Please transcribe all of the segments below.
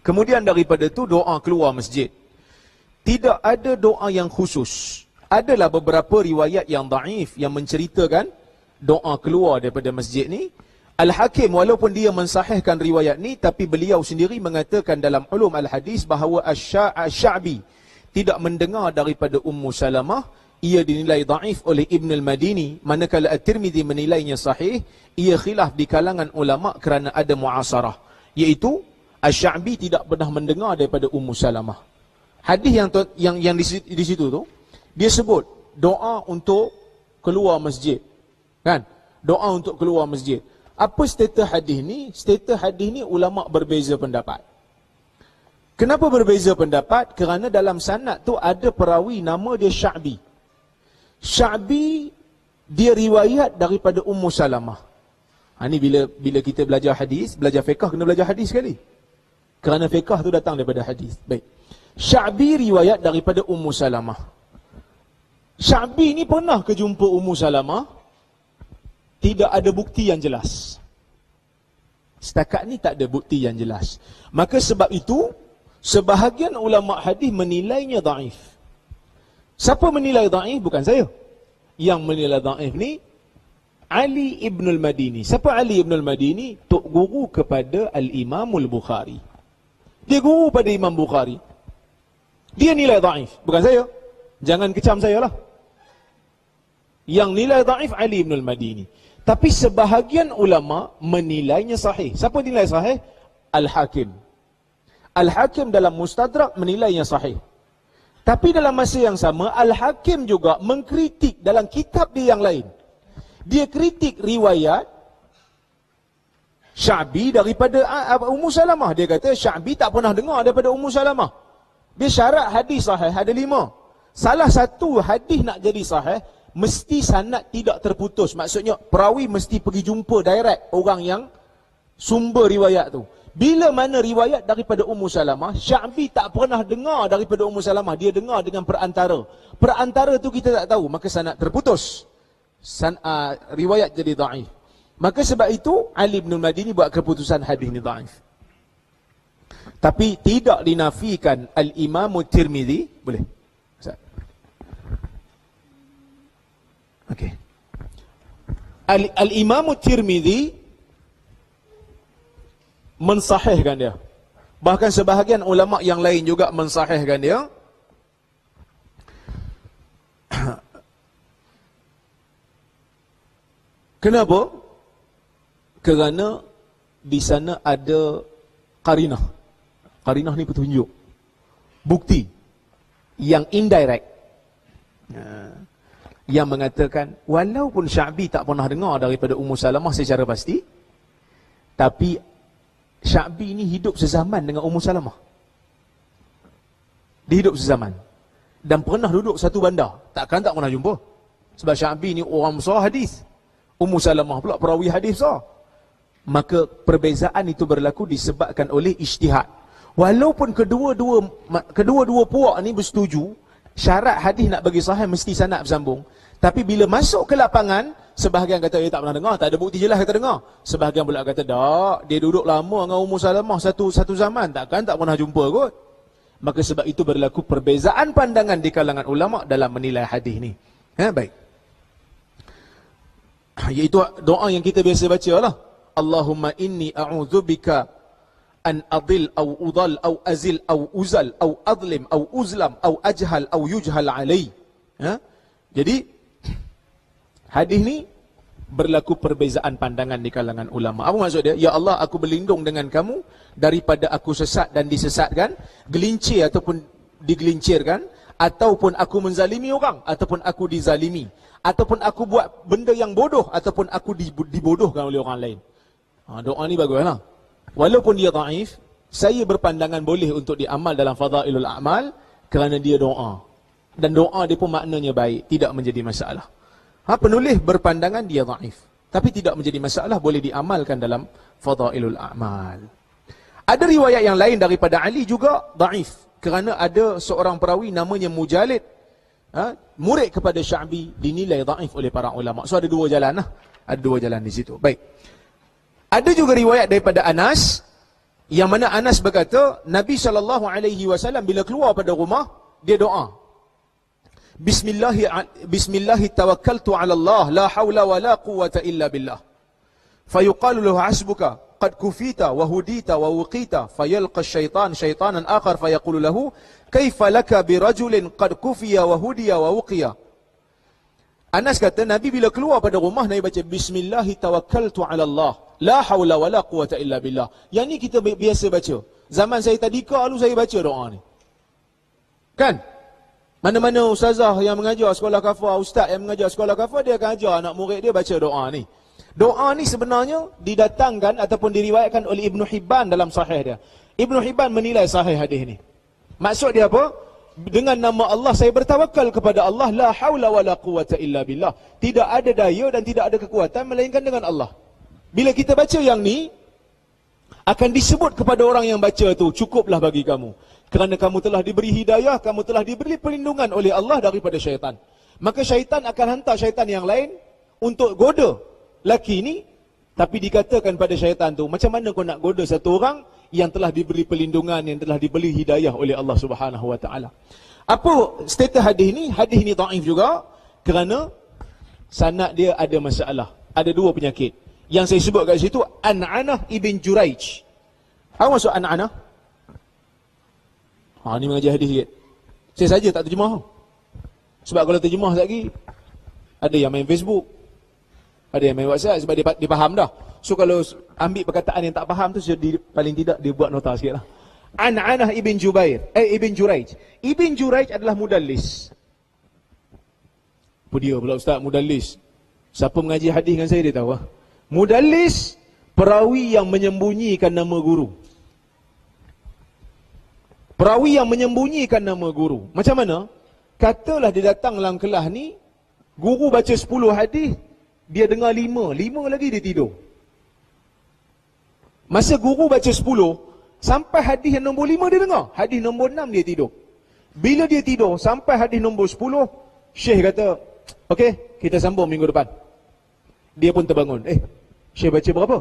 Kemudian daripada tu doa keluar masjid. Tidak ada doa yang khusus. Adalah beberapa riwayat yang daif yang menceritakan doa keluar daripada masjid ni. Al-Hakim walaupun dia mensahihkan riwayat ni, tapi beliau sendiri mengatakan dalam ulum al-hadis bahawa Asy-Sya'bi tidak mendengar daripada Ummu Salamah. Ia dinilai daif oleh Ibn al-Madini, manakala At-Tirmidzi menilainya sahih. Ia khilaf di kalangan ulama kerana ada mu'asarah, iaitu Asy-Sya'bi tidak pernah mendengar daripada Ummu Salamah. Hadis yang di situ tu, dia sebut doa untuk keluar masjid, kan? Doa untuk keluar masjid. Apa status hadis ni? Status hadis ni ulama berbeza pendapat. Kenapa berbeza pendapat? Kerana dalam sanad tu ada perawi nama dia Sya'bi. Sya'bi dia riwayat daripada Ummu Salamah. Ini bila kita belajar hadis, belajar fiqh, kena belajar hadis sekali. Kerana fiqh tu datang daripada hadis. Baik. Sya'bi riwayat daripada Ummu Salamah. Sya'bi ni pernah ke jumpa Ummu Salamah? Tidak ada bukti yang jelas. Setakat ni tak ada bukti yang jelas. Maka sebab itu, sebahagian ulama hadis menilainya daif. Siapa menilai daif? Bukan saya. Yang menilai daif ni Ali Ibn al-Madini. Siapa Ali Ibn al-Madini? Tok guru kepada Al-Imamul Bukhari. Dia guru pada Imam Bukhari. Dia nilai daif, bukan saya. Jangan kecam saya lah. Yang nilai daif Ali Ibn al-Madini. Tapi sebahagian ulama menilainya sahih. Siapa nilai sahih? Al-Hakim. Al-Hakim dalam Mustadrak menilainya sahih. Tapi dalam masa yang sama, Al-Hakim juga mengkritik dalam kitab dia yang lain. Dia kritik riwayat Sya'bi daripada Ummu Salamah. Dia kata Sya'bi tak pernah dengar daripada Ummu Salamah. Dia syarat hadis sahih ada 5. Salah satu hadis nak jadi sahih, mesti sanad tidak terputus. Maksudnya perawi mesti pergi jumpa direct orang yang sumber riwayat tu. Bila mana riwayat daripada Ummu Salamah, Sya'bi tak pernah dengar daripada Ummu Salamah. Dia dengar dengan perantara. Perantara tu kita tak tahu, maka sanad terputus. Riwayat jadi daif. Maka sebab itu Ali bin Madini buat keputusan hadis ni daif. Tapi tidak dinafikan Al-Imam Tirmidzi. Boleh? Okey. Al-Imam Tirmidzi mensahihkan dia. Bahkan sebahagian ulama yang lain juga mensahihkan dia. Kenapa? Kerana di sana ada qarinah. Qarinah ni petunjuk, bukti yang indirect, yang mengatakan walaupun Sya'bi tak pernah dengar daripada Ummu Salamah secara pasti, tapi Sya'bi ni hidup sezaman dengan Ummu Salamah. Dia hidup sezaman dan pernah duduk satu bandar. Takkan tak pernah jumpa. Sebab Sya'bi ni orang besar hadis, Ummu Salamah pula perawi hadis besar. Maka perbezaan itu berlaku disebabkan oleh ijtihad. Walaupun kedua-dua puak ni bersetuju, syarat hadis nak bagi sahih mesti sanad bersambung. Tapi bila masuk ke lapangan, sebahagian kata tak pernah dengar, tak ada bukti jelas kata dengar. Sebahagian pula kata tak, dia duduk lama dengan Ummu Salamah satu zaman, takkan tak pernah jumpa kot. Maka sebab itu berlaku perbezaan pandangan di kalangan ulama dalam menilai hadis ni. Baik. Iaitu doa yang kita biasa baca lah. Allahumma inni a'udzubika an adil au udal au azil au uzal au adlim au uzlam au ajhal au yujhal alai. Jadi hadis ni berlaku perbezaan pandangan di kalangan ulama. Apa maksud dia? Ya Allah, aku berlindung dengan kamu daripada aku sesat dan disesatkan, gelincir ataupun digelincirkan, ataupun aku menzalimi orang, ataupun aku dizalimi, ataupun aku buat benda yang bodoh, ataupun aku dibodohkan oleh orang lain. Doa ni baguslah. Walaupun dia daif, saya berpandangan boleh untuk diamal dalam fadailul a'mal kerana dia doa. Dan doa dia pun maknanya baik, tidak menjadi masalah. Penulis berpandangan dia daif, tapi tidak menjadi masalah, boleh diamalkan dalam fadailul a'mal. Ada riwayat yang lain daripada Ali juga daif, kerana ada seorang perawi namanya Mujalid, murid kepada Sya'bi, dinilai daif oleh para ulama. So ada dua jalan lah. Ada dua jalan di situ. Baik. Ada juga riwayat daripada Anas Yang mana Anas berkata, Nabi SAW bila keluar pada rumah, dia doa. Bismillahi tawakkaltu ala Allah, la hawla wa la quwata illa billah. Fayuqalu lahu hasbuka, qad kufita wa hudita wa wuqita. Fayalqa syaitanan akhar fayaqulu lahu, kaifa laka birajulin qad kufiya wa hudiya wa wuqiya. Anas kata, Nabi bila keluar pada rumah, Nabi baca, Bismillahi tawakkaltu ala Allah, la hawla wa la quwata illa billah. Yang ni kita biasa baca. Zaman saya tadika lalu saya baca doa ni. Kan? Mana-mana ustazah yang mengajar sekolah kafah, ustaz yang mengajar sekolah kafah, dia akan ajar anak murid dia baca doa ni. Doa ni sebenarnya didatangkan ataupun diriwayatkan oleh Ibn Hibban dalam sahih dia. Ibn Hibban menilai sahih hadis ni. Maksud dia apa? Dengan nama Allah saya bertawakal kepada Allah, la haula wa la quwata illa billah. Tidak ada daya dan tidak ada kekuatan melainkan dengan Allah. Bila kita baca yang ni, akan disebut kepada orang yang baca tu, cukuplah bagi kamu. Kerana kamu telah diberi hidayah, kamu telah diberi perlindungan oleh Allah daripada syaitan. Maka syaitan akan hantar syaitan yang lain untuk goda laki ni. Tapi dikatakan pada syaitan tu, macam mana kau nak goda satu orang yang telah diberi perlindungan, yang telah diberi hidayah oleh Allah Subhanahu Wa Taala. Apa status hadis ni? Hadis ni dhaif juga kerana sanad dia ada masalah. Ada dua penyakit. Yang saya sebut kat situ, An'anah ibn Juraij. Apa maksud An'anah? Ni mengajar hadis sikit. Saya saja tak terjemah. Sebab kalau terjemah lagi, ada yang main Facebook, ada yang main WhatsApp, sebab dia faham dah. So kalau ambil perkataan yang tak faham tu, paling tidak dia buat nota sikit lah. An'anah ibn Juraij. Ibn Juraij adalah mudallis. Apa dia pula ustaz mudallis? Siapa mengaji hadis dengan saya dia tahu lah. Mudallis, perawi yang menyembunyikan nama guru. Perawi yang menyembunyikan nama guru. Macam mana? Katalah dia datang dalam kelas ni, guru baca 10 hadis, dia dengar 5 lagi dia tidur. Masa guru baca 10, sampai hadis yang nombor 5 dia dengar, hadis nombor 6 dia tidur. Bila dia tidur, sampai hadis nombor 10, Syekh kata, okey, kita sambung minggu depan. Dia pun terbangun. Syekh baca berapa?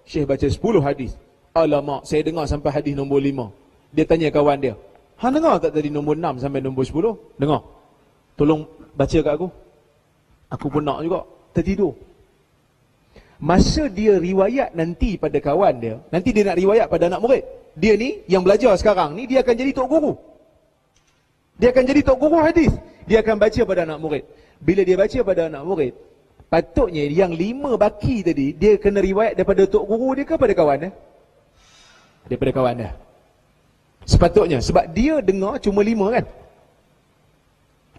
Syekh baca 10 hadis. Alamak, saya dengar sampai hadis nombor 5. Dia tanya kawan dia, hang dengar tak tadi nombor 6 sampai nombor 10? Dengar. Tolong baca kat aku. Aku pun nak juga. Tertidur. Masa dia riwayat nanti pada kawan dia, nanti dia nak riwayat pada anak murid. Dia ni, yang belajar sekarang ni, dia akan jadi tok guru. Dia akan jadi tok guru hadis. Dia akan baca pada anak murid. Bila dia baca pada anak murid, patutnya yang 5 baki tadi, dia kena riwayat daripada tok guru dia ke pada kawan dia? Daripada kawan dia. Sepatutnya, sebab dia dengar cuma 5 kan?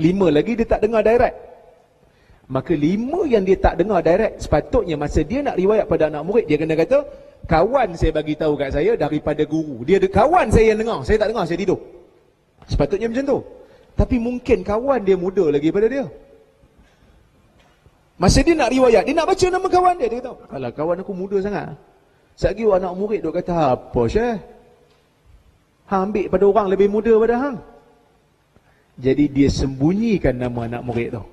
5 lagi dia tak dengar direct. Maka 5 yang dia tak dengar direct, sepatutnya masa dia nak riwayat pada anak murid, dia kena kata, kawan saya bagi tahu kat saya daripada guru. Dia ada kawan saya yang dengar, saya tak dengar, saya tidur. Sepatutnya macam tu. Tapi mungkin kawan dia muda lagi pada dia. Masa dia nak riwayat, dia nak baca nama kawan dia, dia kata, alah kawan aku muda sangat. Sekali anak murid duk kata, apa Syekh? Hang ambil pada orang lebih muda pada hang. Jadi dia sembunyikan nama anak murid tu.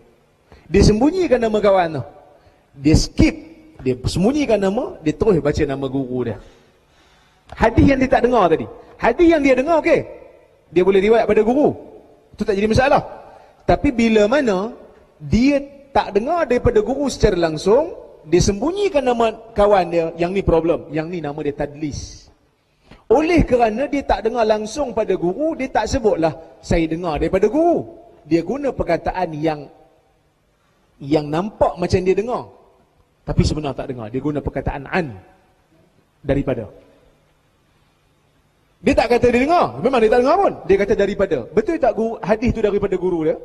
Dia sembunyikan nama kawan tu. Dia skip, dia sembunyikan nama, dia terus baca nama guru dia. Hadis yang dia tak dengar tadi, hadis yang dia dengar okey, dia boleh riwayat pada guru, itu tak jadi masalah. Tapi bila mana dia tak dengar daripada guru secara langsung, dia sembunyikan nama kawan dia, yang ni problem. Yang ni nama dia tadlis. Oleh kerana dia tak dengar langsung pada guru, dia tak sebutlah saya dengar daripada guru. Dia guna perkataan yang nampak macam dia dengar, tapi sebenarnya tak dengar. Dia guna perkataan an, daripada. Dia tak kata dia dengar, memang dia tak dengar pun. Dia kata daripada. Betul tak guru, hadis tu daripada guru dia?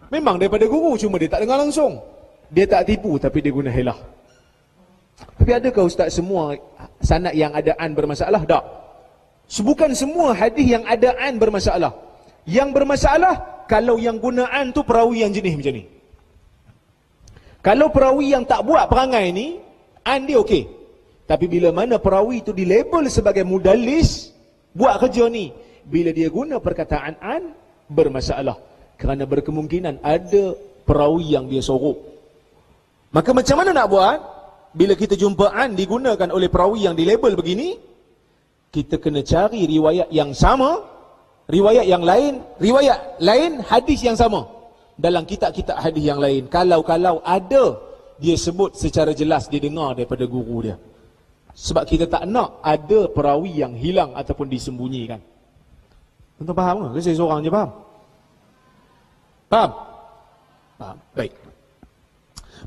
Memang daripada guru, cuma dia tak dengar langsung. Dia tak tipu, tapi dia guna helah. Tapi adakah ustaz semua sanad yang ada an bermasalah? Tak. Bukan semua hadis yang ada an bermasalah. Yang bermasalah kalau yang guna an tu perawi yang jenis macam ni. Kalau perawi yang tak buat perangai ni, an dia okey. Tapi bila mana perawi tu dilabel sebagai mudallis, buat kerja ni, bila dia guna perkataan an, bermasalah. Kerana berkemungkinan ada perawi yang dia sorok. Maka macam mana nak buat? Bila kita jumpa an digunakan oleh perawi yang dilabel begini, kita kena cari riwayat yang sama, riwayat lain, hadis yang sama dalam kitab-kitab hadis yang lain. Kalau ada, dia sebut secara jelas dia dengar daripada guru dia. Sebab kita tak nak ada perawi yang hilang ataupun disembunyikan. Tuan faham ke? Saya seorang je faham? Faham? Baik.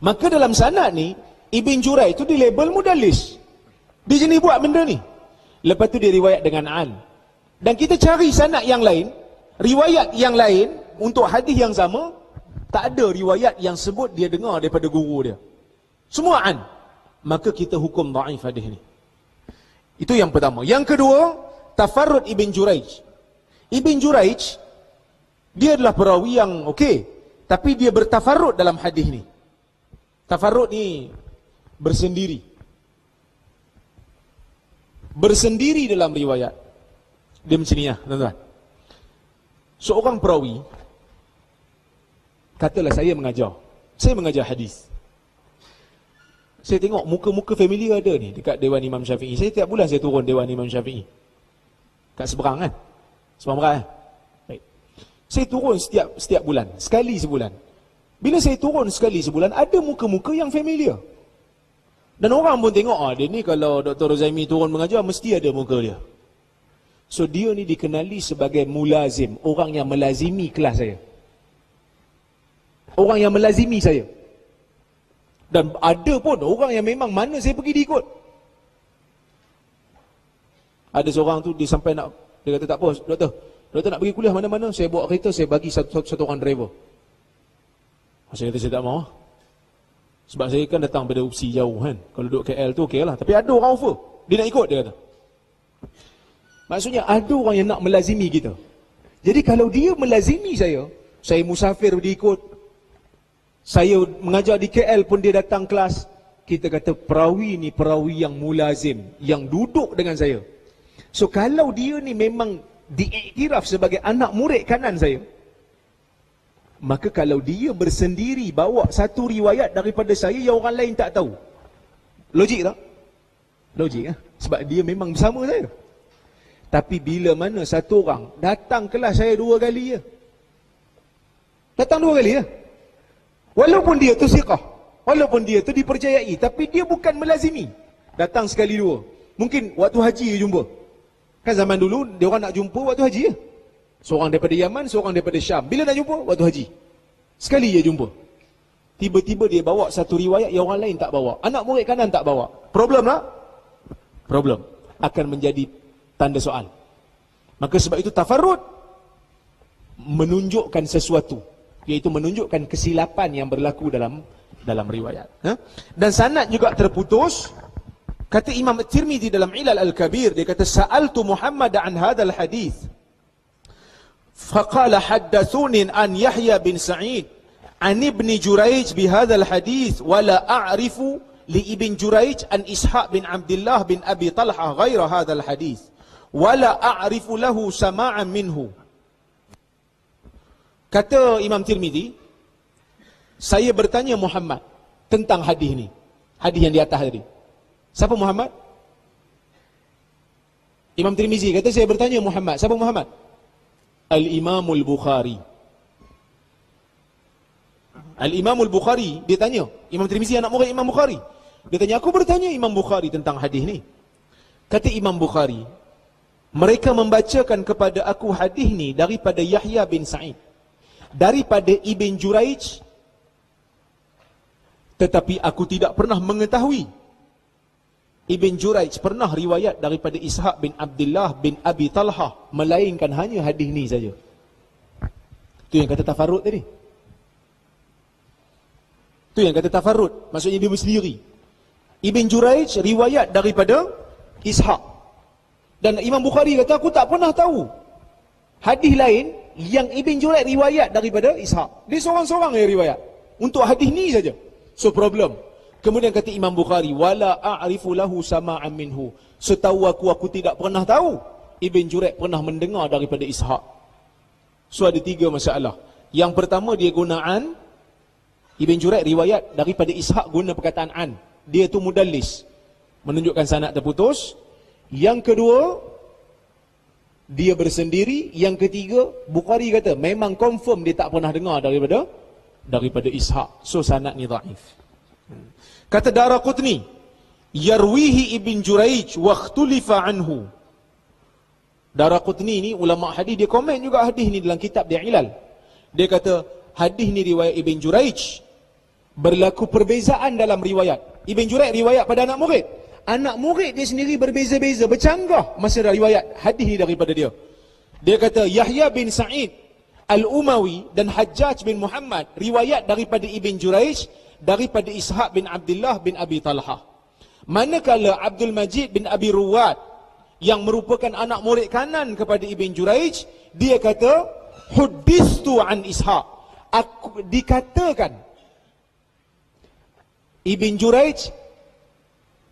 Maka dalam sanad ni, Ibn Jurayj itu dilabel mudallis. Dia jenis buat benda ni. Lepas tu dia riwayat dengan an. Dan kita cari sanad yang lain, riwayat yang lain untuk hadis yang sama, tak ada riwayat yang sebut dia dengar daripada guru dia. Semua an. Maka kita hukum dhaif hadis ni. Itu yang pertama. Yang kedua, tafarrud Ibn Jurayj. Ibn Jurayj, dia adalah perawi yang okey, tapi dia bertafarrud dalam hadis ni. Tafarrud ni bersendiri. Bersendiri dalam riwayat. Dia macam ni lah, tuan-tuan. Seorang perawi, katalah saya mengajar hadis. Saya tengok muka-muka familiar ada ni dekat Dewan Imam Syafi'i. Saya tiap bulan saya turun Dewan Imam Syafi'i. Kat seberang kan? Seberang Merak kan? Baik. Saya turun setiap bulan, sekali sebulan. Bila saya turun sekali sebulan, ada muka-muka yang familiar. Dan orang pun tengok, dia ni kalau Dr. Rozaimi turun mengajar, mesti ada muka dia. So dia ni dikenali sebagai mulazim, orang yang melazimi kelas saya. Orang yang melazimi saya. Dan ada pun orang yang memang mana saya pergi dia ikut. Ada seorang tu dia sampai nak, dia kata tak apa, doktor nak pergi kuliah mana-mana, saya bawa kereta, saya bagi satu orang driver. Saya kata saya tak mahu. Sebab saya kan datang pada opsi jauh kan. Kalau duduk KL tu okey lah. Tapi ada orang offer, dia nak ikut, dia kata. Maksudnya ada orang yang nak melazimi kita. Jadi kalau dia melazimi saya musafir dia ikut, saya mengajar di KL pun dia datang kelas, kita kata perawi ni perawi yang mulazim, yang duduk dengan saya. So kalau dia ni memang diiktiraf sebagai anak murid kanan saya, maka kalau dia bersendiri bawa satu riwayat daripada saya yang orang lain tak tahu, logik tak? Logik kan? Sebab dia memang bersama saya. Tapi bila mana satu orang datang kelas saya 2 kali je, datang 2 kali je, walaupun dia tu siqah, walaupun dia tu dipercayai, tapi dia bukan melazimi, datang sekali 2. Mungkin waktu haji dia jumpa. Kan zaman dulu dia orang nak jumpa waktu haji je. Seorang daripada Yaman, seorang daripada Syam. Bila nak jumpa? Waktu haji. Sekali je jumpa. Tiba-tiba dia bawa satu riwayat yang orang lain tak bawa. Anak murid kanan tak bawa. Problem tak? Problem. Akan menjadi tanda soal. Maka sebab itu tafarrud menunjukkan sesuatu, iaitu menunjukkan kesilapan yang berlaku dalam riwayat. Dan sanad juga terputus. Kata Imam Tirmizi dalam Ilal Al-Kabir, dia kata sa'altu Muhammad an hadzal hadis. فقال حدثوني عن يحيى بن سعيد عن ابن جريج بهذا الحديث ولا أعرف لابن جريج عن إسحاق بن عبد الله بن أبي طلحة غير هذا الحديث ولا أعرف له سماعا منه. Kata Imam Tirmizi, saya bertanya Muhammad tentang hadis ni, hadis yang di atas tadi. Siapa Muhammad? Imam Tirmizi kata saya bertanya Muhammad. Siapa Muhammad? Al-Imamul Bukhari. Al-Imamul Bukhari, dia tanya. Imam Tirmizi anak murid Imam Bukhari. Dia tanya, aku bertanya Imam Bukhari tentang hadis ni. Kata Imam Bukhari, mereka membacakan kepada aku hadis ni daripada Yahya bin Sa'id, daripada Ibn Jurayj, tetapi aku tidak pernah mengetahui Ibn Jurayj pernah riwayat daripada Ishaq bin Abdullah bin Abi Talhah, melainkan hanya hadis ni saja. Itu yang kata tafarrud tadi. Itu yang kata tafarrud, maksudnya dia bersendiri. Ibn Jurayj riwayat daripada Ishaq. Dan Imam Bukhari kata aku tak pernah tahu hadis lain yang Ibn Jurayj riwayat daripada Ishaq. Dia seorang-seorang yang riwayat untuk hadis ni saja. So problem. Kemudian kata Imam Bukhari, wala a'rifu lahu sama'an minhu. Setahu aku tidak pernah tahu Ibn Jurayj pernah mendengar daripada Ishaq. So ada 3 masalah. Yang pertama dia guna an. Ibn Jurayj riwayat daripada Ishaq guna perkataan an. Dia tu mudallis, menunjukkan sanad terputus. Yang kedua, dia bersendiri. Yang ketiga, Bukhari kata memang confirm dia tak pernah dengar daripada Ishaq. So sanad ni dhaif. Kata Daraqutni, yarwihi Ibn Juraij wa ikhtulifa anhu. Daraqutni ni ulama hadis, dia komen juga hadis ni dalam kitab dia Ilal. Dia kata hadis ni riwayat Ibn Juraij, berlaku perbezaan dalam riwayat. Ibn Juraij riwayat pada anak murid. Anak murid dia sendiri berbeza-beza, bercanggah masa riwayat hadis ni daripada dia. Dia kata Yahya bin Sa'id Al-Umawi dan Hajjaj bin Muhammad riwayat daripada Ibn Juraij daripada Ishaq bin Abdullah bin Abi Talha. Manakala Abdul Majid bin Abi Ruwad yang merupakan anak murid kanan kepada Ibn Juraij, dia kata huddithu an Ishaq. Aku dikatakan Ibn Juraij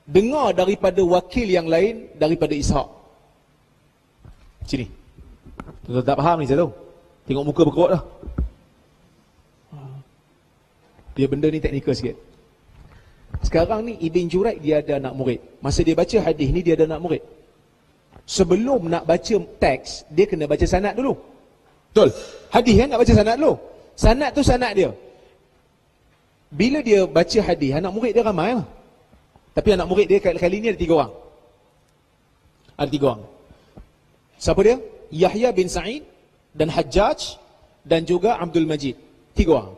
dengar daripada wakil yang lain daripada Ishaq. Sini. Tuan tak faham ni saya tahu. Tengok muka berkerut dah. Dia benda ni teknikal sikit. Sekarang ni Ibn Juraij dia ada anak murid. Masa dia baca hadis ni dia ada anak murid. Sebelum nak baca teks, dia kena baca sanad dulu. Betul? Hadis kan nak baca sanad dulu. Sanad tu sanad dia. Bila dia baca hadis, anak murid dia ramai lah. Tapi anak murid dia kali ni ada 3 orang. Ada 3 orang. Siapa dia? Yahya bin Sa'id dan Hajjaj dan juga Abdul Majid. 3 orang.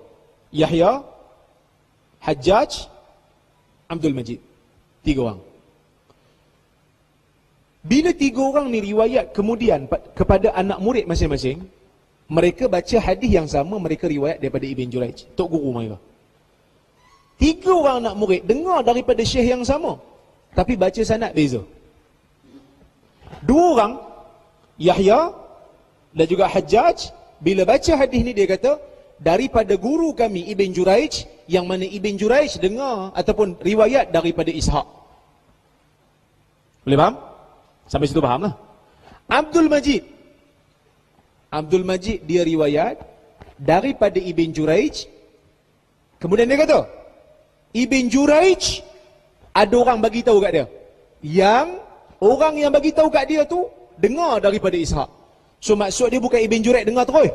Yahya, Hajjaj, Abdul Majid. 3 orang. Bila 3 orang ni riwayat kemudian kepada anak murid masing-masing, mereka baca hadis yang sama, mereka riwayat daripada Ibn Juraij, tok guru mereka. 3 orang anak murid dengar daripada syekh yang sama, tapi baca sanad beza. 2 orang, Yahya dan juga Hajjaj, bila baca hadis ni dia kata daripada guru kami Ibn Juraij, yang mana Ibn Juraij dengar ataupun riwayat daripada Ishaq. Boleh faham? Sampai situ faham lah. Abdul Majid dia riwayat daripada Ibn Juraij. Kemudian dia kata Ibn Juraij ada orang bagi tahu kat dia. Yang orang yang bagi tahu kat dia tu dengar daripada Ishaq. So maksud dia bukan Ibn Juraij dengar terus.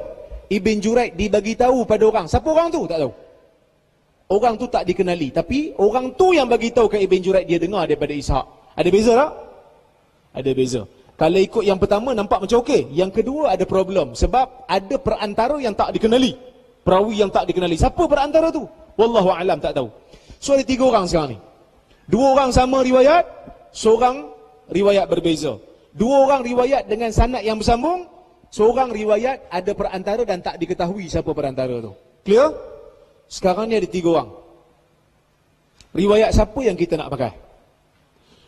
Ibn Juraij dibagi tahu pada orang. Siapa orang tu? Tak tahu. Orang tu tak dikenali, tapi orang tu yang bagi tahu kat Ibn Juraij dia dengar daripada Ishaq. Ada beza tak? Ada beza. Kalau ikut yang pertama nampak macam okey. Yang kedua ada problem. Sebab ada perantara yang tak dikenali. Perawi yang tak dikenali. Siapa perantara tu? Wallahu a'lam, tak tahu. So ada 3 orang sekarang ni. 2 orang sama riwayat, seorang riwayat berbeza. 2 orang riwayat dengan sanad yang bersambung, seorang riwayat ada perantara dan tak diketahui siapa perantara tu. Clear? Sekarang ni ada 3 orang. Riwayat siapa yang kita nak pakai?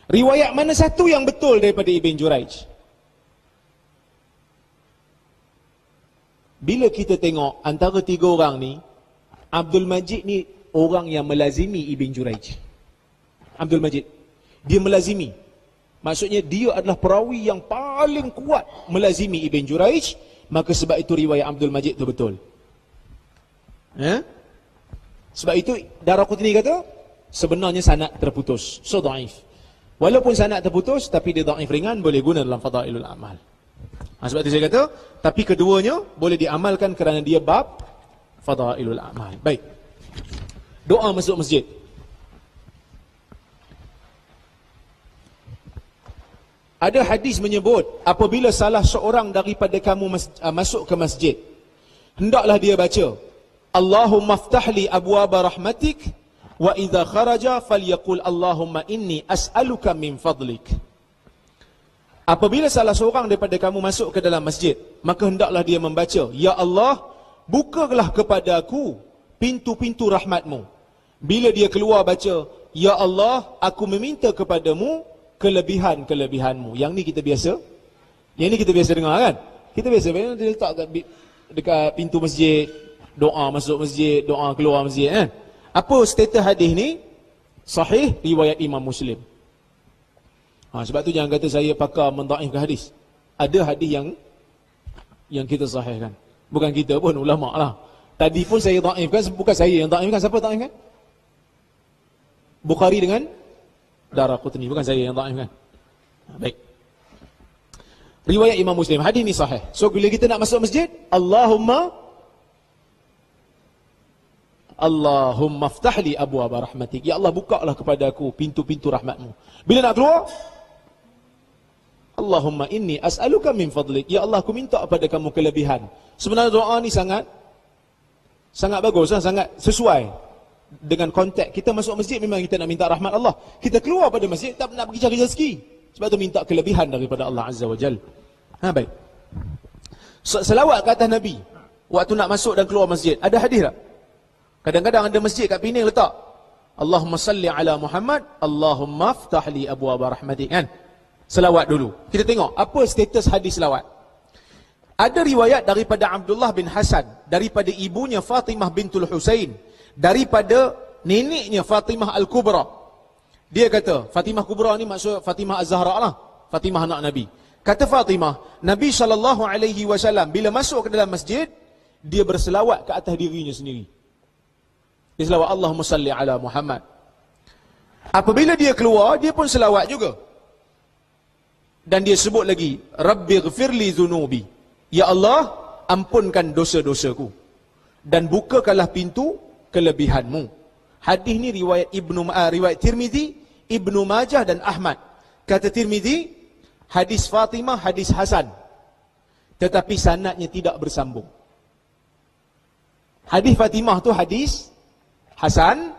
Riwayat mana satu yang betul daripada Ibn Juraij? Bila kita tengok antara 3 orang ni, Abdul Majid ni orang yang melazimi Ibn Juraij. Abdul Majid, dia melazimi. Maksudnya dia adalah perawi yang paling kuat melazimi Ibn Juraij. Maka sebab itu riwayat Abdul Majid tu betul. Sebab itu Daraqutni kata sebenarnya sanad terputus, so dhaif. Walaupun sanad terputus, tapi dia dhaif ringan, boleh guna dalam fadailul amal. Sebab itu saya kata, tapi keduanya boleh diamalkan kerana dia bab fadailul amal. Baik. Doa masuk masjid. Ada hadis menyebut, apabila salah seorang daripada kamu masuk ke masjid, hendaklah dia baca, Allahumma ftahli abwaba rahmatik, wa idza kharaja falyaqul Allahumma inni as'aluka min fadlik. Apabila salah seorang daripada kamu masuk ke dalam masjid, maka hendaklah dia membaca, Ya Allah, bukalah kepada aku pintu-pintu rahmatmu. Bila dia keluar baca, Ya Allah, aku meminta kepadamu kelebihan-kelebihanmu. Yang ni kita biasa dengar kan? Kita biasa dia letak dekat pintu masjid, doa masuk masjid, doa keluar masjid kan? Apa status hadis ni? Sahih, riwayat Imam Muslim. Sebab tu jangan kata saya pakar mendhaifkan hadis. Ada hadis yang kita sahihkan. Bukan kita pun, ulama lah. Tadi pun saya dhaifkan, bukan saya yang dhaifkan. Siapa dhaifkan? Bukhari dengan Daraqutni, bukan saya yang dhaifkan. Baik. Riwayat Imam Muslim, hadis ni sahih. So bila kita nak masuk masjid, Allahumma aftahli abwaaba rahmatik. Ya Allah, bukalah kepada aku pintu-pintu rahmatmu. Bila nak keluar, Allahumma inni as'aluka min fadlik. Ya Allah, aku minta kepada kamu kelebihan. Sebenarnya doa ni sangat bagus, sangat sesuai dengan konteks. Kita masuk masjid memang kita nak minta rahmat Allah. Kita keluar pada masjid tak nak pergi cari rezeki. Sebab tu minta kelebihan daripada Allah Azza wa Jal. Baik. Selawat ke atas Nabi waktu nak masuk dan keluar masjid. Ada hadis tak? Kadang-kadang ada masjid kat Penang letak Allahumma salli ala Muhammad, Allahumma aftah li abwaaba rahmatik, kan? Selawat dulu. Kita tengok apa status hadis selawat. Ada riwayat daripada Abdullah bin Hasan, daripada ibunya Fatimah bintul Husain, daripada neneknya Fatimah Al-Kubra. Dia kata, Fatimah Kubra ni maksud Fatimah Az-Zahra lah, Fatimah anak Nabi. Kata Fatimah, Nabi SAW bila masuk ke dalam masjid, dia berselawat ke atas dirinya sendiri. Dia selawat Allahumma salli ala Muhammad. Apabila dia keluar, dia pun selawat juga. Dan dia sebut lagi, Rabbi ghfirli dhunubi. Ya Allah, ampunkan dosa-dosaku. Dan bukakanlah pintu kelebihanmu. Hadis ni riwayat riwayat Tirmizi, Ibnu Majah dan Ahmad. Kata Tirmizi, hadis Fatimah, hadis Hasan. Tetapi sanadnya tidak bersambung. Hadis Fatimah tu hadis Hasan,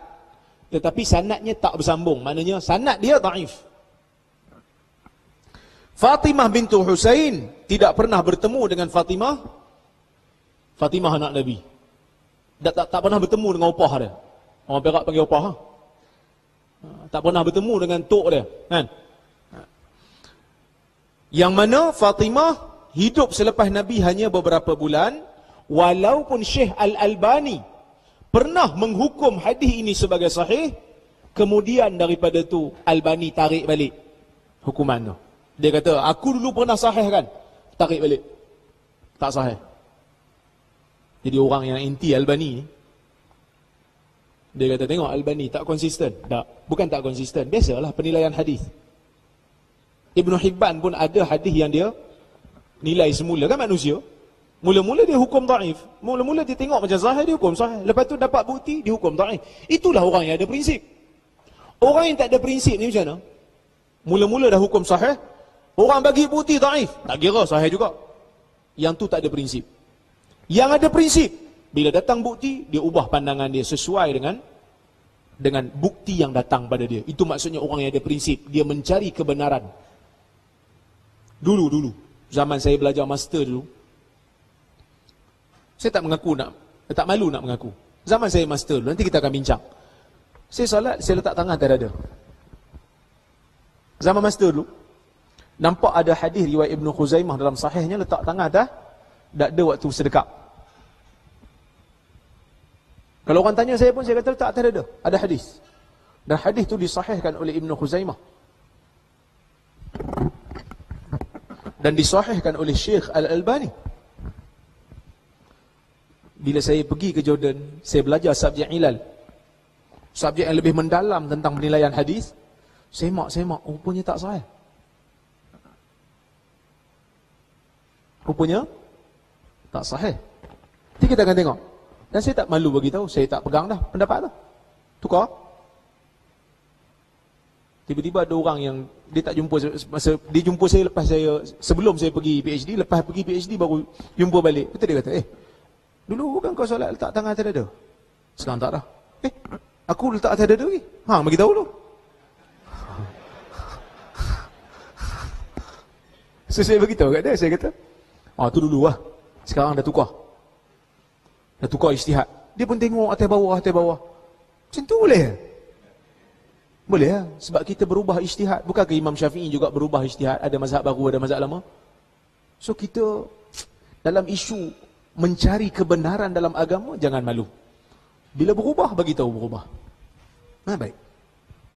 tetapi sanadnya tak bersambung. Maknanya sanad dia dhaif. Fatimah bintu Husain tidak pernah bertemu dengan Fatimah anak Nabi. Tak pernah bertemu dengan opah dia. Orang Perak panggil opah. Tak pernah bertemu dengan tok dia, kan? Yang mana Fatimah hidup selepas Nabi hanya beberapa bulan, walaupun Syekh Al-Albani pernah menghukum hadis ini sebagai sahih, kemudian daripada tu Albani tarik balik hukuman tu. Dia kata, aku dulu pernah sahih kan, tarik balik, tak sahih. Jadi orang yang anti Albani ni, dia kata, tengok Albani tak konsisten. Tak, bukan tak konsisten, biasalah penilaian hadis. Ibnu Hibban pun ada hadis yang dia nilai semula, kan manusia. Mula-mula dia hukum dhaif. Mula-mula dia tengok macam zahir, dia hukum sahih. Lepas tu dapat bukti, dia hukum dhaif. Itulah orang yang ada prinsip. Orang yang tak ada prinsip ni macam mana? Mula-mula dah hukum sahih, orang bagi bukti dhaif, tak kira sahih juga. Yang tu tak ada prinsip. Yang ada prinsip, bila datang bukti, dia ubah pandangan dia sesuai dengan bukti yang datang pada dia. Itu maksudnya orang yang ada prinsip. Dia mencari kebenaran. Dulu, zaman saya belajar master dulu, saya tak malu nak mengaku. Zaman saya master dulu, nanti kita akan bincang. Saya solat, saya letak tangan atas dada. Zaman master dulu, nampak ada hadis riwayat Ibnu Khuzaimah dalam sahihnya, letak tangan atas dada waktu sedekap. Kalau orang tanya saya pun, saya kata letak atas dada. Ada hadis. Dan hadis tu disahihkan oleh Ibnu Khuzaimah. Dan disahihkan oleh Syekh Al-Albani. Bila saya pergi ke Jordan, saya belajar subjek ilal, subjek yang lebih mendalam tentang penilaian hadis. Semak, rupanya tak sahih. Rupanya tak sahih. Nanti kita akan tengok. Dan saya tak malu bagi tahu, saya tak pegang dah pendapat tu. Tukar. Tiba-tiba ada orang yang dia tak jumpa dia jumpa saya lepas sebelum saya pergi PhD, lepas pergi PhD baru jumpa balik. Betul dia kata, dulu bukan kau solat letak tangan atas dada? Sekarang tak dah. Aku letak atas dada lagi. Bagi tahu dulu. So saya beritahu kat dia, saya kata, tu dulu lah. Sekarang dah tukar. Dah tukar ijtihad. Dia pun tengok atas bawah. Macam tu boleh? Boleh lah. Sebab kita berubah ijtihad. Bukankah Imam Syafi'i juga berubah ijtihad? Ada mazhab baru, ada mazhab lama. So kita dalam isu mencari kebenaran dalam agama, jangan malu. Bila berubah, bagi tahu berubah. Baik.